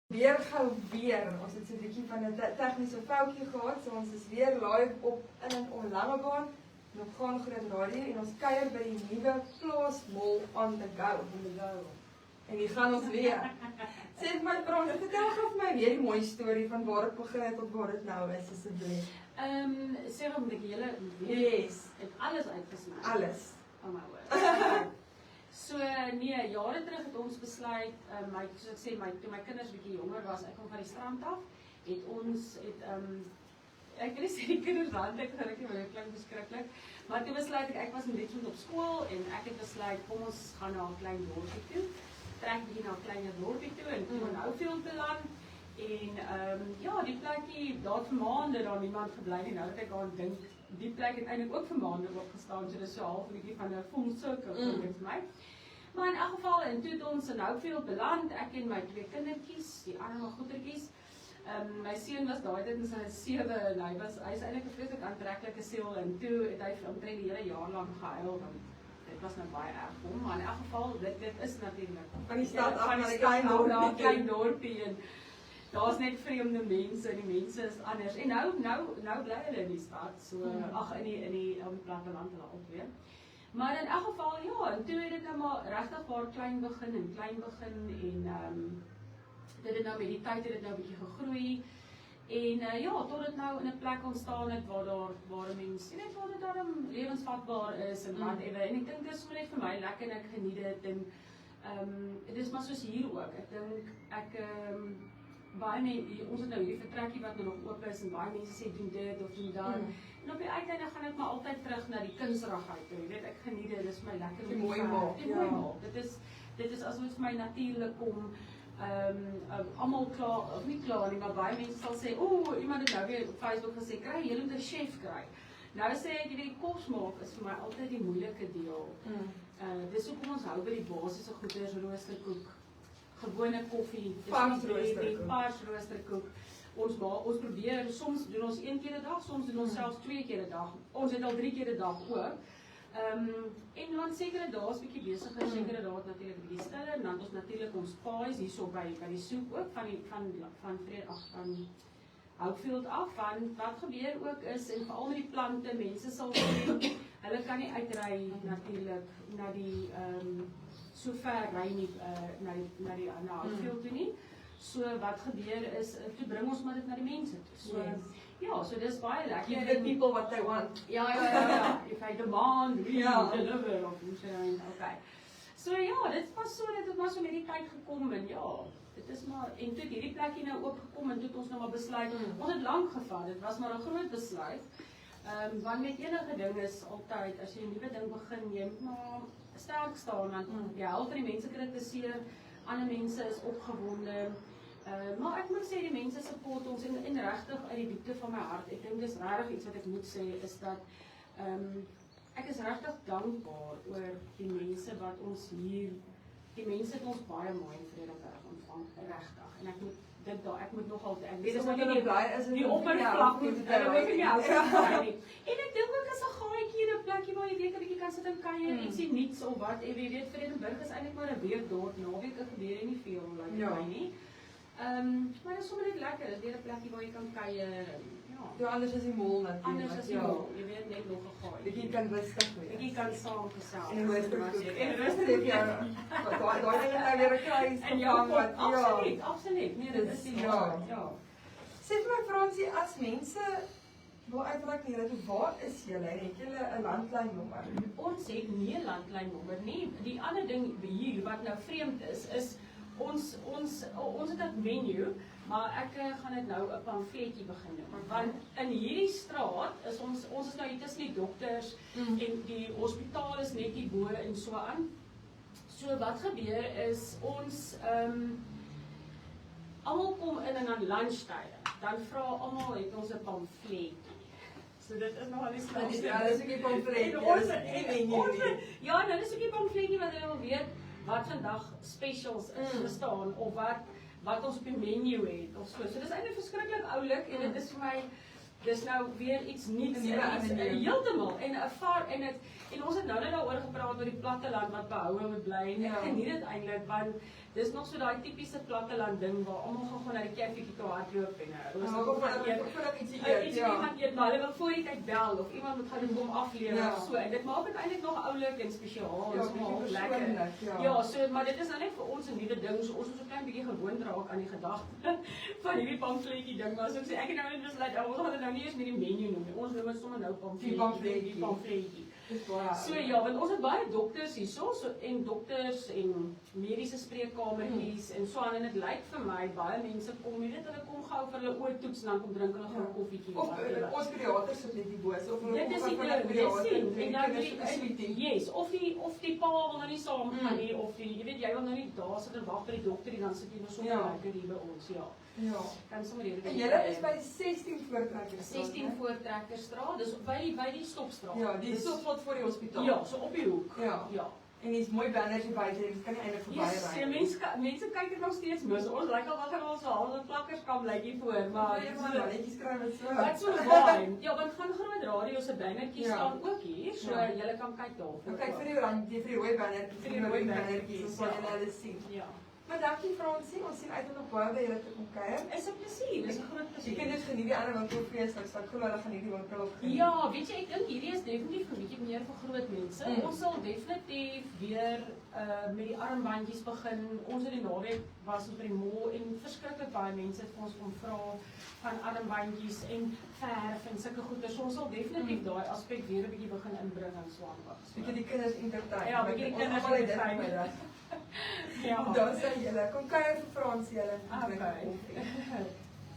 Weer gou weer, ons het so 'n bietjie van 'n tegniese foutjie gehad, so ons is weer live op in Langebaan, en op Gaan Groot Radio, en ons kuier by die nuwe plaasmol on the go. En hier gaan ons weer. Sê vir my, Frans, vertel gou vir my weer die mooi storie van waar het begin tot waar dit nou is, asseblief. Sê hom dat jy hele het alles uitgesny. Alles. Oh my word. So nee, jare terug het ons besluit, soos ek sê, toe my kinders bietjie jonger was, ek kom van die strand af, het ons, ek wil nie sê die kinders rand ek geruk nie, want dit klink beskruiklik, maar toe besluit ek was in Richmond op skool, en ek het besluit, kom ons gaan na 'n klein dorpie toe, trek bietjie na 'n kleiner dorpie toe, en toe in Houtfield beland, en ja, die plekkie, daar het vir maande daar niemand gebly nie, nou dat ek aan dink, die plek het eintlik ook vir maande opgestaan, so dit is so half 'n bietjie van 'n full circle vir my. Maar in elk geval, en toe het ons in Houtfield beland, ek en my 2 kindertjies, die ander maar goetertjies. My seun was daai tyd in sy 7 en hy is eintlik 'n vreeslik aantreklike siel, en toe het hy omtrent die hele jaar lank gehuil, want dit was nou baie erg vir hom, maar in elk geval, dit is natuurlik Van die stad af na die klein dorpie, en daar's net vreemde mense, en die mense is anders. En nou bly hulle in die stad, so in die platteland hulle albei. Maar in elk geval, ja, en toe het dit nou maar regtig waar klein begin, en dit het nou met die tyd het dit nou 'n bietjie gegroei. En ja, tot dit nou in 'n plek ontstaan het waar 'n mens net waar dit daarom lewensvatbaar is en whatever. En ek dink dit is sommer net vir my lekker en ek geniet dit, en dit is maar soos hier ook. Ek dink baie mense, ons het nou hierdie vertrekkie wat nou nog oop is, en baie mense sê doen dit of doen dat. En op die uiteinde gaan ek maar altyd terug na die kunsrigheid toe. Jy weet, ek geniet dit, dit is my lekker om die mooi maak. Dit is asof dit vir my natuurlik kom. Almal klaar, of nie klaar nie, maar baie mense sal sê, iemand het nou weer op Facebook gesê, jy moet 'n chef kry. Nou sê ek, jy weet, die kos maak is vir my altyd die moeilike deel. Dis hoekom ons hou by die basiese goeders, roosterkoek, gewone koffie, vars roosterkoek. Ons probeer, soms doen ons 1 keer 'n dag, soms doen ons selfs 2 keer 'n dag. Ons het al 3 keer 'n dag ook. En dan sekere dae is bietjie besigger, sekere dae het natuurlik 'n bietjie stiller, en dan het ons natuurlik ons pies hierso by die soek ook van Houtfield af. Van wat gebeur ook is, en veral met die plante, mense sal sê, hulle kan nie uitry natuurlik na die so ver ry nie na Houtfield toe nie. So wat gebeur is, toe bring ons maar dit na die mense toe. Ja, so dis baie lekker. Give the people what they want. Ja. If I demand, we deliver, of hoe sê hy, okay. So ja, dit het maar so met die tyd gekom, en ja, dit is maar, en toe het hierdie plekkie nou oopgekom, en toe het ons nou maar besluit, ons het lank gevat, dit was maar 'n groot besluit, want met enige ding is altyd, as jy 'n nuwe ding begin, jy moet maar sterk staan, want die helfte van die mense kritiseer, ander mense is opgewonde. Maar ek moet sê, die mense support ons, en regtig uit die diepte van my hart, ek dink dis regtig iets wat ek moet sê, is dat ek is regtig dankbaar oor die mense wat ons hier, die mense het ons baie mooi in Vredenburg ontvang, regtig, en ek moet nogal, Dit is wat hulle bly is, die oppervlak moet en ek dink ook as 'n gaaitjie in 'n plekkie waar jy weet 'n bietjie kan sit en kuier, ietsie niets of wat, en jy weet, Vredenburg is eintlik maar 'n weekdorp, naweke gebeur nie veel, like my nie. Maar dit is sommer net lekker, dit is weer 'n plekkie waar jy kan kuier, ja, anders is die mol natuurlik. Anders is die mol, jy weet net nog 'n gaai. Bietjie kan rustig wees. Bietjie kan saam gesels. En rustig het jy, daai ding nou weer 'n kruis. En absoluut, nee, dit is die ja. Sê vir my, Fransie, as mense wil uitreik na julle, waar is julle? Het julle 'n landlynnommer? Ons het nie 'n landlynnommer nie. Die ander ding hier wat nou vreemd is ons het 'n menu, maar ek gaan dit nou 'n pamfletjie begin doen. Want in hierdie straat is ons is nou hier tussen die dokters en die hospitaal is net hier bo en so aan. So wat gebeur is ons almal kom in en aan lunchtye. Dan vra almal, het ons 'n pamfletjie. So dit is nog al die snaakste. Ja, dis 'n pamfletjie. Ja, nou dis 'n pamfletjie wat hulle wil weet wat vandag specials bestaan, of wat ons op die menu het, of so. So dis eintlik verskriklik oulik, en dit is vir my, dis nou weer iets nuuts, heeltemal, en ons het nou net daaroor gepraat oor die platteland wat behoue moet bly, en ek geniet dit eintlik, want dis nog so daai tipiese platteland ding waar almal gaan na die kaffietjie toe hardloop en voordat ietsie eet, maar hulle wil voor die tyd bel of iemand moet gaan hom aflewer of so. En dit maak dit eintlik nog oulik en spesiaal, ons maak lekker. Ja, so maar dit is nou net vir ons 'n nuwe ding, so ons moet so 'n klein bietjie gewoond raak aan die gedagte van hierdie pamfletjie ding, maar so ek sê ek het nou net besluit ons gaan dit nou nie eens met die menu noem nie. Ons noem dit sommer nou pamfletjie. So ja, want ons het baie dokters hierso, en dokters en mediese spreekkamertjies en so aan, en dit lyk vir my baie mense kom, jy weet hulle kom gou vir hulle oortoets en dan kom drink hulle gou 'n koffietjie. Of ons pediaters sit net die boos, of hulle dit is die yes, of die pa wil nou nie saam gaan nie, of jy weet jy wil nou nie daar sit en wag by die dokter en dan sit jy nou sommer lekker hier by ons, Ja. Kan sommer hier. En julle is by 16 Voortrekkerstraat. 16 Voortrekkerstraat, dis by die stopstraat. Ja, die stopstraat voor die hospitaal. Ja, so op die hoek. Ja. En dis mooi banners hier buite, jy kan nie eintlik verby ry. Mense kyk dit nog steeds mis. Ons lyk al wat er ons hande plakkers kan bly hier voor, maar netjies skryf dit so. Wat so fyn. Ja, want gaan groot radio se bannertjies staan ook hier, so julle kan kyk daarvoor. Kyk vir die rooi bannertjies, so julle hulle sien. Ja. Maar dankie Fransie, ons sien uit om nog baie by julle te kom kuier. Is 'n plesier, dis 'n groot plesier. Die kinders geniet die ander winkelfees, ek glo hulle gaan hierdie winkel ook geniet. Ja, weet jy, ek dink hierdie is definitief 'n bietjie meer vir groot mense. Ons sal definitief weer met die armbandjies begin. Ons het die naweek was ons by die mall en verskriklik baie mense het vir ons kom vra van armbandjies en verf en sulke goeders. So ons sal definitief daai aspek weer 'n bietjie begin inbring aan Swanbach. Bietjie die kinders entertain. Ja, bietjie die kinders entertain. Ja, dan sê julle, kom kuier vir Fransie, julle drink koffie.